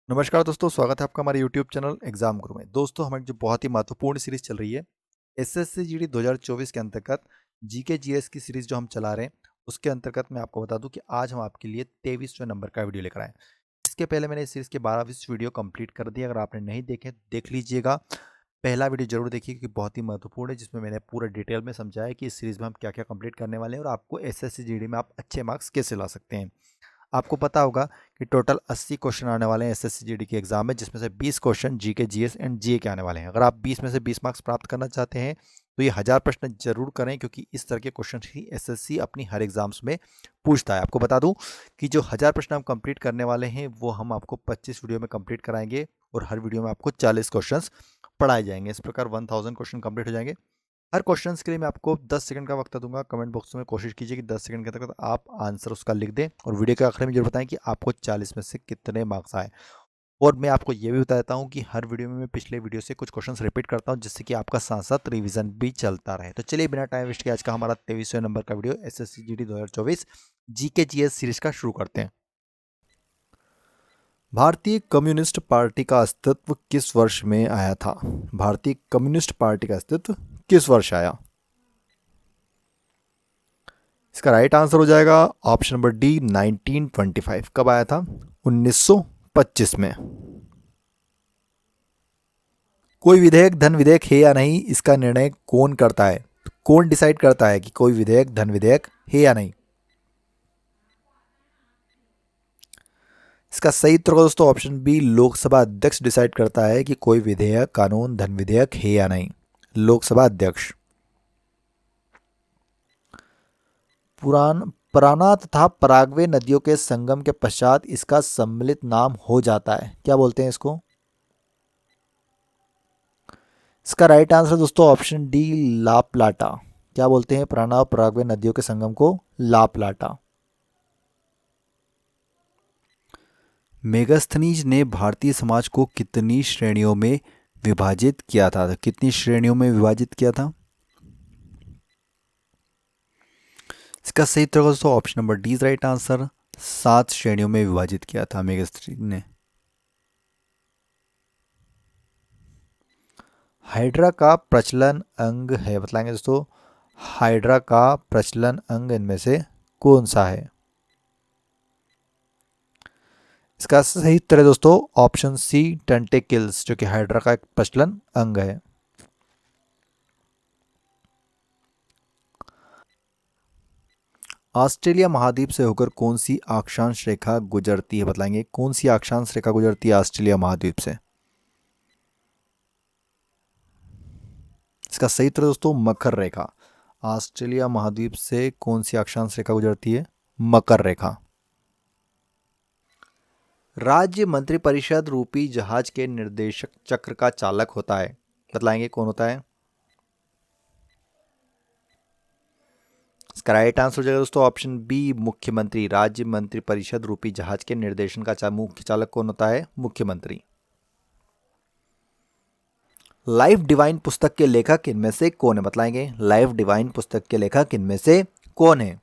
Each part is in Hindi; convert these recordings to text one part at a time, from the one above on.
नमस्कार दोस्तों, स्वागत है आपका हमारे यूट्यूब चैनल एग्जाम गुरु में। दोस्तों, हमारी जो बहुत ही महत्वपूर्ण सीरीज चल रही है एसएससी जीडी 2024 के अंतर्गत जीके जीएस की सीरीज जो हम चला रहे हैं, उसके अंतर्गत मैं आपको बता दूं कि आज हम आपके लिए 23वें नंबर का वीडियो लेकर आए। इसके पहले मैंने इस सीरीज के 12 वीडियो कंप्लीट कर दिए। अगर आपने नहीं देखे तो देख लीजिएगा। पहला वीडियो जरूर देखिए क्योंकि बहुत ही महत्वपूर्ण है, जिसमें मैंने पूरा डिटेल में समझाया कि इस सीरीज में हम क्या क्या कंप्लीट करने वाले हैं और आपको एसएससी जीडी में आप अच्छे मार्क्स कैसे ला सकते हैं। आपको पता होगा कि टोटल 80 क्वेश्चन आने वाले हैं एसएससी जीडी के एग्जाम में, जिसमें से 20 क्वेश्चन जीके जीएस एंड जीए के आने वाले हैं। अगर आप 20 में से 20 मार्क्स प्राप्त करना चाहते हैं तो ये 1000 प्रश्न जरूर करें, क्योंकि इस तरह के क्वेश्चन ही एसएससी अपनी हर एग्जाम्स में पूछता है। आपको बता दूं कि जो 1000 प्रश्न हम कंप्लीट करने वाले हैं वो हम आपको 25 वीडियो में कंप्लीट कराएंगे और हर वीडियो में आपको 40 क्वेश्चन पढ़ाए जाएंगे। इस प्रकार 1000 क्वेश्चन कंप्लीट हो जाएंगे। हर क्वेश्चंस के लिए मैं आपको 10 सेकंड का वक्त दूंगा। कमेंट बॉक्स में कोशिश कीजिए कि 10 सेकंड के तक आप आंसर उसका लिख दें और वीडियो के आखिर में जरूर बताएं कि आपको 40 में से कितने मार्क्स आए। और मैं आपको ये भी बता देता हूँ कि हर वीडियो में मैं पिछले वीडियो से कुछ क्वेश्चंस रिपीट करता हूँ, जिससे कि आपका साथ साथ रिवीजन भी चलता रहे। तो चलिए बिना टाइम वेस्ट किए आज का हमारा 23वें नंबर का video SSC GD 2024 GK GS series का शुरू करते हैं। भारतीय कम्युनिस्ट पार्टी का अस्तित्व किस वर्ष में आया था? भारतीय कम्युनिस्ट पार्टी का अस्तित्व किस वर्ष आया? इसका राइट आंसर हो जाएगा ऑप्शन नंबर डी 1925। कब आया था? 1925 में। कोई विधेयक धन विधेयक है या नहीं, इसका निर्णय कौन करता है? कौन डिसाइड करता है कि कोई विधेयक धन विधेयक है या नहीं? इसका सही उत्तर दोस्तों ऑप्शन बी लोकसभा अध्यक्ष डिसाइड करता है कि कोई विधेयक कानून धन विधेयक है या नहीं। लोकसभा अध्यक्ष। पुरान पराना तथा पराग्वे नदियों के संगम के पश्चात इसका सम्मिलित नाम हो जाता है। क्या बोलते हैं इसको? इसका राइट आंसर दोस्तों ऑप्शन डी ला प्लाटा। क्या बोलते हैं पराना और पराग्वे नदियों के संगम को? ला प्लाटा। मेगास्थनीज ने भारतीय समाज को कितनी श्रेणियों में विभाजित किया था? कितनी श्रेणियों में विभाजित किया था? इसका सही उत्तर दोस्तों option number D right answer. 7 श्रेणियों में विभाजित किया था मेगास्थनीज ने। हाइड्रा का प्रचलन अंग है, बताएंगे दोस्तों। हाइड्रा का प्रचलन अंग इनमें से कौन सा है? इसका सही उत्तर है दोस्तों ऑप्शन सी टेंटेकल्स, जो कि हाइड्रा का एक प्रचलन अंग है। ऑस्ट्रेलिया महाद्वीप से होकर कौन सी अक्षांश रेखा गुजरती है? बताएंगे कौन सी अक्षांश रेखा गुजरती है ऑस्ट्रेलिया महाद्वीप से? इसका सही उत्तर दोस्तों मकर रेखा। ऑस्ट्रेलिया महाद्वीप से कौन सी अक्षांश रेखा गुजरती है? मकर रेखा। राज्य मंत्रिपरिषद रूपी जहाज के निर्देशक चक्र का चालक होता है। बतलाएंगे कौन होता है? इसका राइट आंसर हो जाएगा दोस्तों ऑप्शन बी मुख्यमंत्री। राज्य मंत्रिपरिषद रूपी जहाज के निर्देशन का मुख्य चालक कौन होता है? मुख्यमंत्री। लाइफ डिवाइन पुस्तक के लेखक इनमें से कौन है? बतलाएंगे लाइफ डिवाइन पुस्तक के लेखक इनमें से कौन है?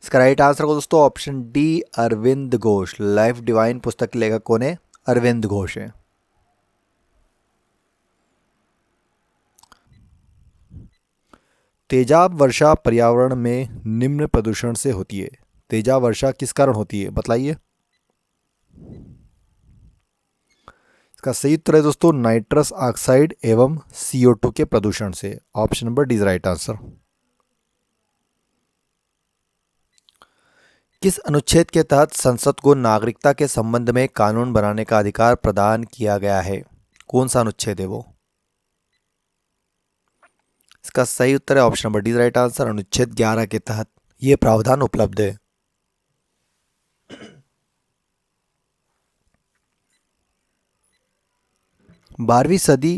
इसका राइट आंसर को दोस्तों option D Arvind Ghosh. Life divine पुस्तक के लेखक कौन है? अरविंद घोष है। तेजाब वर्षा पर्यावरण में निम्न प्रदूषण से होती है। तेजाब वर्षा किस कारण होती है? बतलाइए। इसका सही उत्तर है दोस्तों नाइट्रस ऑक्साइड एवं CO2 के प्रदूषण से। Option number D right answer. किस अनुच्छेद के तहत संसद को नागरिकता के संबंध में कानून बनाने का अधिकार प्रदान किया गया है? कौन सा अनुच्छेद है वो? इसका सही उत्तर है option number D right answer. अनुच्छेद 11 के तहत ये प्रावधान उपलब्ध है। 12वीं सदी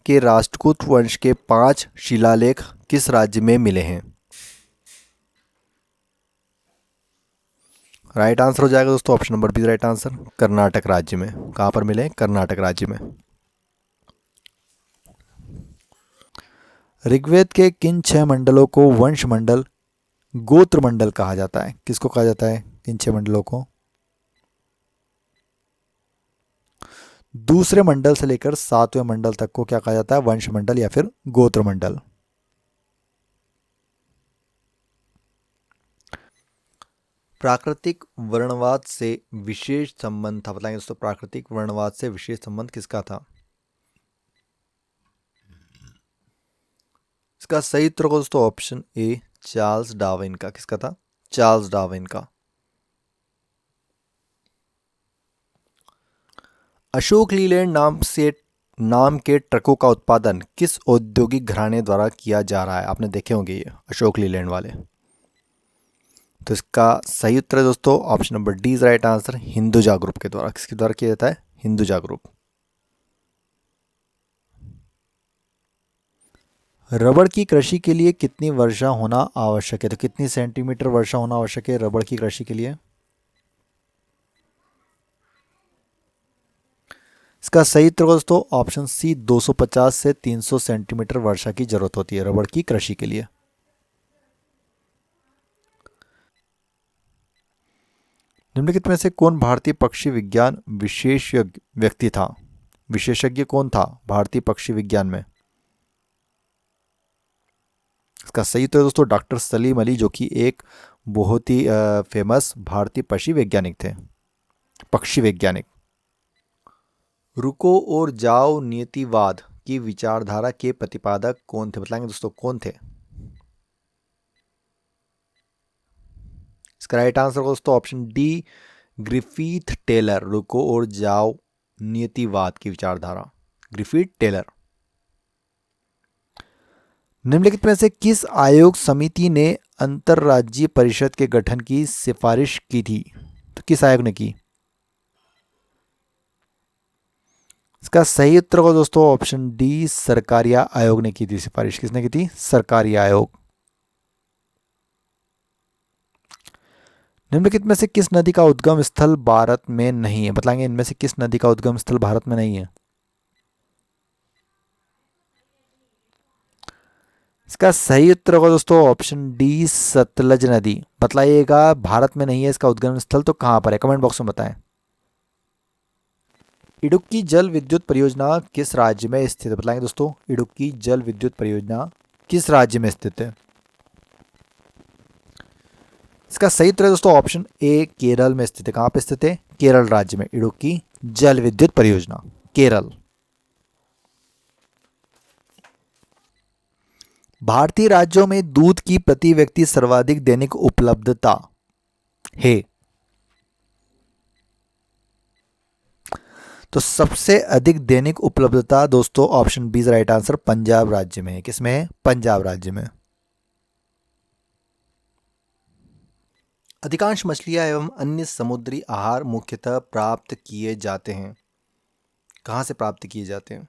के राष्ट्रकूट वंश के 5 शिलालेख किस राज्य में मिले हैं? राइट आंसर हो जाएगा दोस्तों option number B right answer. Karnataka राज्य में। कहां पर मिले? कर्नाटक राज्य में। ऋग्वेद के किन 6 मंडलों को वंश मंडल गोत्र मंडल कहा जाता है? किसको कहा जाता है? किन 6 मंडलों को? दूसरे मंडल से लेकर 7वें मंडल तक को क्या कहा जाता है? वंश मंडल या फिर गोत्र मंडल। प्राकृतिक वर्णवाद से विशेष संबंध था, बताएंगे दोस्तों, प्राकृतिक वर्णवाद से विशेष संबंध किसका था? इसका सही उत्तर को दोस्तों ऑप्शन ए, चार्ल्स डार्विन का। किसका था? चार्ल्स डार्विन का। अशोक लीलैंड नाम के ट्रकों का उत्पादन किस औद्योगिक घराने द्वारा किया जा रहा है? आपने देखे होंगे ये अशोक लीलैंड वाले। तो इसका सही उत्तर है दोस्तों option number D is right answer, Hinduja group के द्वारा। किसके द्वारा किया जाता है? हिंदुजा ग्रुप। रबड़ की कृषि के लिए कितनी वर्षा होना आवश्यक है? तो कितनी सेंटीमीटर वर्षा होना आवश्यक है रबड़ की कृषि के लिए? इसका सही उत्तर दोस्तों ऑप्शन सी, 250 से 300 सेंटीमीटर वर्षा की जरूरत होती है रबड़ की कृषि के लिए। निम्नलिखित में से कौन भारतीय पक्षी विज्ञान विशेषज्ञ कौन था भारतीय पक्षी विज्ञान में? इसका सही उत्तर दोस्तों डॉक्टर सलीम अली, जो कि एक बहुत ही फेमस भारतीय पक्षी वैज्ञानिक। रुको और जाओ नियतिवाद की विचारधारा के प्रतिपादक कौन थे? बताएंगे दोस्तों कौन थे? इसका राइट आंसर दोस्तों ऑप्शन डी, ग्रिफिथ टेलर। रुको और जाओ नियतिवाद की विचारधारा, ग्रिफिथ टेलर। निम्नलिखित में से किस आयोग समिति ने अंतरराज्यीय परिषद के गठन की सिफारिश की थी? तो किस आयोग ने की? इसका सही उत्तर होगा दोस्तों ऑप्शन डी, सरकारिया आयोग ने की थी सिफारिश। किसने की थी? सरकारिया आयोग। निम्नलिखित में से किस नदी का उद्गम स्थल भारत में नहीं है? बताएंगे इनमें से किस नदी का उद्गम स्थल भारत में नहीं है? इसका सही उत्तर होगा दोस्तों ऑप्शन डी, सतलज नदी। बतलाइएगा भारत में नहीं है इसका उद्गम स्थल तो कहां पर है? कमेंट बॉक्स में बताएं। इडुक्की जल विद्युत परियोजना किस राज्य में स्थित है? बताएंगे दोस्तों इडुक्की जल विद्युत परियोजना किस राज्य में स्थित है? इसका सही उत्तर है दोस्तों ऑप्शन ए, केरल में स्थित है। कहां पे स्थित है? केरल राज्य में इडुक्की जल विद्युत परियोजना, केरल। भारतीय राज्यों में दूध की प्रति व्यक्ति सर्वाधिक दैनिक उपलब्धता है? तो सबसे अधिक दैनिक उपलब्धता दोस्तों option B right answer, Punjab राज्य में है। किसमें है? पंजाब राज्य में। अधिकांश मछलियां एवं अन्य समुद्री आहार मुख्यतः प्राप्त किए जाते हैं। कहां से प्राप्त किए जाते हैं?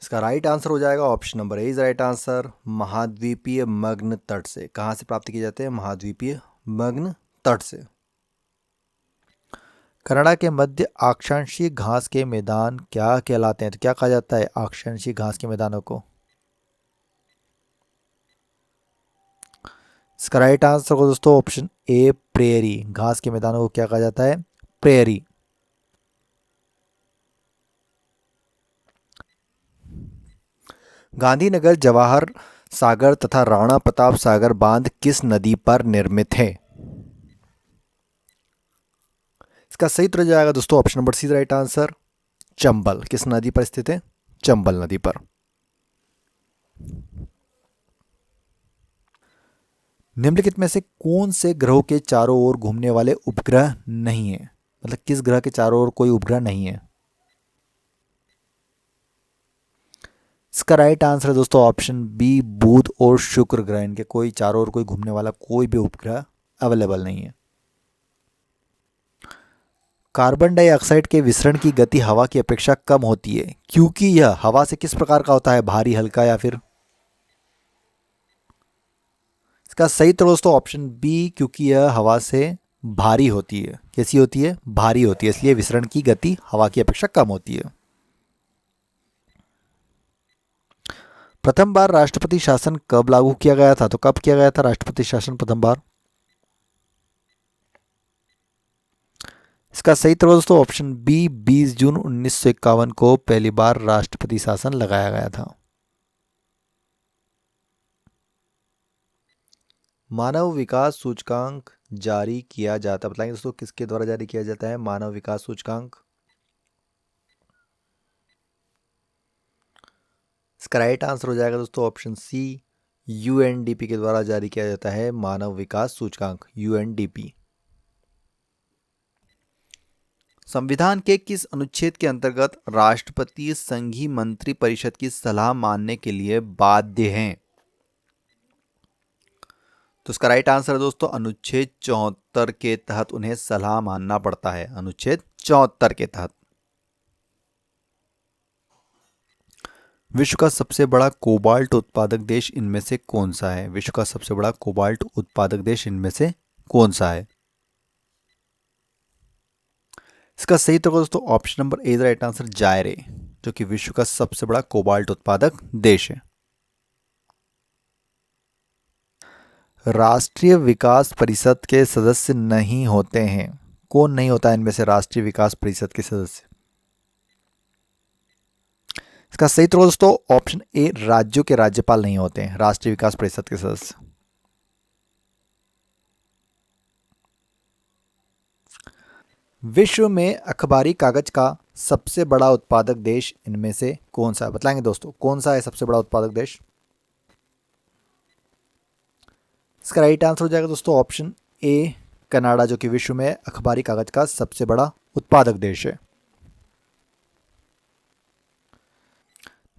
इसका राइट आंसर हो जाएगा option number A is right answer, महाद्वीपीय मग्न तट से। कहां से प्राप्त किए जाते हैं? महाद्वीपीय मग्न तट से। कनाडा के मध्य अक्षांशीय घास के मैदान क्या कहलाते हैं? तो क्या कहा जाता है अक्षांशीय घास के मैदानों को? इसका राइट आंसर को दोस्तों ऑप्शन ए, प्रेयरी। घास के मैदानों को क्या कहा जाता है? प्रेयरी। गांधीनगर जवाहर सागर तथा राणा प्रताप सागर बांध किस नदी पर निर्मित है? इसका सही उत्तर जाएगा दोस्तों option number C right answer, Chambal. किस नदी पर स्थित है? चंबल नदी पर। निम्नलिखित में से कौन से ग्रहों के चारों ओर घूमने वाले उपग्रह नहीं है? मतलब किस ग्रह के चारों ओर कोई उपग्रह नहीं है? इसका राइट आंसर है दोस्तों ऑप्शन बी, बुध और शुक्र ग्रह। इनके कोई चारों ओर कोई घूमने वाला कोई भी उपग्रह अवेलेबल नहीं है। कार्बन डाइऑक्साइड के विसरण की गति हवा की अपेक्षा कम होती है क्योंकि यह हवा से किस प्रकार का होता है? भारी, हल्का या फिर? इसका सही उत्तर दोस्तों ऑप्शन बी, क्योंकि यह हवा से भारी होती है। कैसी होती है? भारी होती है, इसलिए विसरण की गति हवा की अपेक्षा कम होती है। प्रथम बार राष्ट्रपति शासन कब लागू किया गया था? तो कब किया गया था राष्ट्रपति शासन प्रथम बार? इसका सही उत्तर दोस्तों ऑप्शन बी 20 जून 1951 को पहली बार राष्ट्रपति शासन लगाया गया था। मानव विकास सूचकांक जारी किया जाता है, बताएंगे दोस्तों किसके द्वारा जारी किया जाता है मानव विकास सूचकांक? इसका राइट आंसर हो जाएगा दोस्तों ऑप्शन सी, यूएनडीपी के द्वारा जारी किया जाता है मानव विकास सूचकांक, यूएनडीपी। संविधान के किस अनुच्छेद के अंतर्गत राष्ट्रपति संघीय मंत्री परिषद की सलाह मानने के लिए बाध्य हैं? तो इसका राइट आंसर है दोस्तों अनुच्छेद 74 के तहत उन्हें सलाह मानना पड़ता है, अनुच्छेद 74 के तहत। विश्व का सबसे बड़ा कोबाल्ट उत्पादक देश इनमें से कौन सा है? विश्व का सबसे बड़ा कोबाल्ट उत्पादक देश इनमें से कौन सा है? इसका सही उत्तर दोस्तों option number A right answer जायरे, जो कि विश्व का सबसे बड़ा कोबाल्ट उत्पादक देश है। राष्ट्रीय विकास परिषद के सदस्य नहीं होते हैं, कौन नहीं होता है इनमें से राष्ट्रीय विकास परिषद के सदस्य? इसका सही उत्तर दोस्तों ऑप्शन ए, राज्यों के राज्यपाल नहीं होते हैं राष्ट्रीय विकास परिषद के सदस्य। विश्व में अखबारी कागज का सबसे बड़ा उत्पादक देश इनमें से कौन सा है? बताएंगे दोस्तों कौन सा है सबसे बड़ा उत्पादक देश? इसका राइट आंसर हो जाएगा दोस्तों ऑप्शन ए, कनाडा, जो कि विश्व में अखबारी कागज का सबसे बड़ा उत्पादक देश है।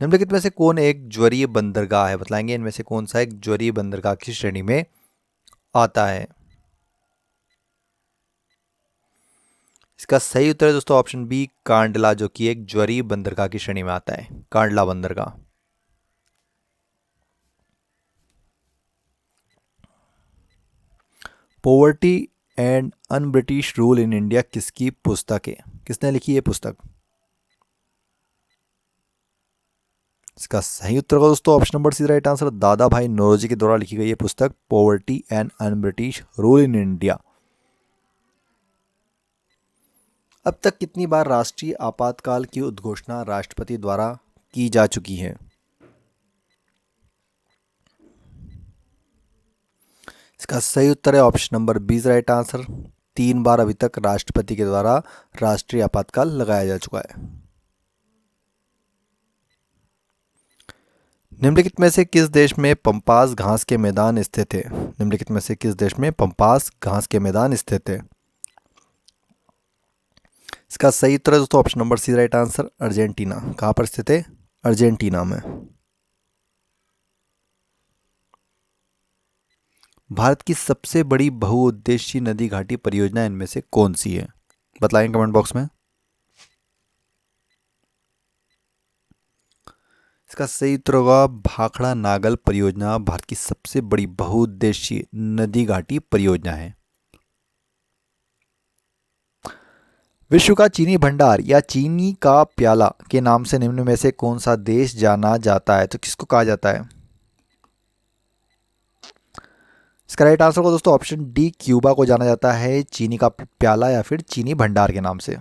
निम्नलिखित में से कौन एक ज्वरीय बंदरगाह है? बताएंगे इनमें से कौन सा एक ज्वरीय बंदरगाह की श्रेणी में आता है? इसका सही उत्तर है दोस्तों ऑप्शन बी, कांडला, जो कि एक ज्वरीय बंदरगाह की श्रेणी में आता है, कांडला बंदरगाह। Poverty and un British rule in India किसकी पुस्तक है? किसने लिखी है पुस्तक? इसका सही उत्तर होगा दोस्तों option number C right answer, Dadabhai Naoroji के द्वारा लिखी गई है पुस्तक poverty and un British rule in India. अब तक कितनी बार राष्ट्रीय आपातकाल की उद्घोषणा राष्ट्रपति द्वारा की जा चुकी है? इसका सही उत्तर है ऑप्शन नंबर 20 राइट आंसर, 3 बार अभी तक राष्ट्रपति के द्वारा राष्ट्रीय आपातकाल लगाया जा चुका है। निम्नलिखित में से किस देश में पंपास घास के मैदान स्थित है? निम्नलिखित में से किस देश में पंपास घास के मैदान स्थित है? इसका सही उत्तर है दोस्तों option number C right answer, Argentina. कहाँ पर स्थित है? अर्जेंटीना में। भारत की सबसे बड़ी बहुउद्देशीय नदी घाटी परियोजना इनमें से कौन सी है? बताएं कमेंट बॉक्स में। इसका सही उत्तर होगा भाखड़ा नागल परियोजना भारत की सबसे बड़ी बहुउद्देशीय नदी घाटी परियोजना है। विश्व का चीनी भंडार या चीनी का प्याला के नाम से निम्न में से कौन सा देश जाना जाता है? तो किसको कहा जाता है? इसका राइट आंसर को दोस्तों ऑप्शन डी, क्यूबा को जाना जाता है चीनी का प्याला या फिर चीनी भंडार के नाम से।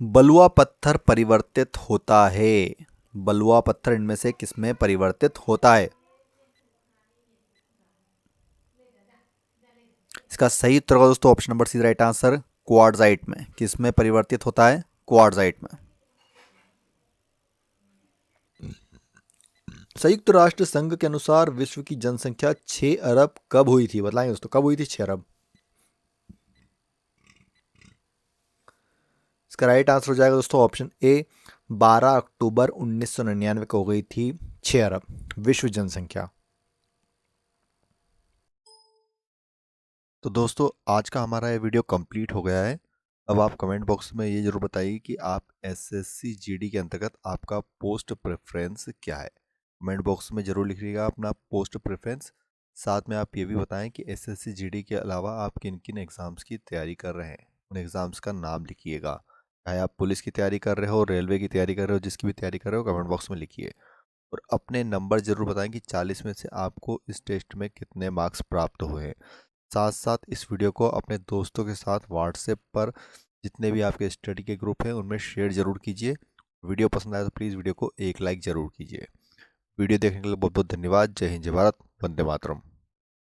बलुआ पत्थर परिवर्तित होता है, बलुआ पत्थर इनमें से किसमें परिवर्तित होता है? इसका सही उत्तर होगा दोस्तों option number C right answer, quartzite में। किसमें परिवर्तित होता है? क्वार्ट्जाइट में। संयुक्त राष्ट्र संघ के अनुसार विश्व की जनसंख्या 6 अरब कब हुई थी? बताएंगे दोस्तों कब हुई थी 6 अरब? इसका राइट आंसर हो जाएगा दोस्तों ऑप्शन ए, 12 अक्टूबर 1999 को हो गई थी 6 अरब विश्व जनसंख्या। तो दोस्तों आज का हमारा ये वीडियो कंप्लीट हो गया है। अब आप कमेंट बॉक्स में ये जरूर बताइए कि आप एसएससी जीडी के अंतर्गत आपका पोस्ट प्रेफरेंस क्या है। कमेंट बॉक्स में ज़रूर लिखिएगा अपना पोस्ट प्रेफरेंस। साथ में आप ये भी बताएं कि एसएससी जीडी के अलावा आप किन किन एग्ज़ाम्स की तैयारी कर रहे हैं, उन एग्ज़ाम्स का नाम लिखिएगा। चाहे आप पुलिस की तैयारी कर रहे हो, रेलवे की तैयारी कर रहे हो, जिसकी भी तैयारी कर रहे हो, कमेंट बॉक्स में लिखिए। और अपने नंबर ज़रूर बताएं कि 40 में से आपको इस टेस्ट में कितने मार्क्स प्राप्त हुए हैं। साथ साथ इस वीडियो को अपने दोस्तों के साथ व्हाट्सएप पर, जितने भी आपके स्टडी के ग्रुप हैं उनमें शेयर ज़रूर कीजिए। वीडियो पसंद आए तो प्लीज़ वीडियो को एक लाइक ज़रूर कीजिए। वीडियो देखने के लिए बहुत बहुत धन्यवाद। जय हिंद, जय भारत, वंदे मातरम।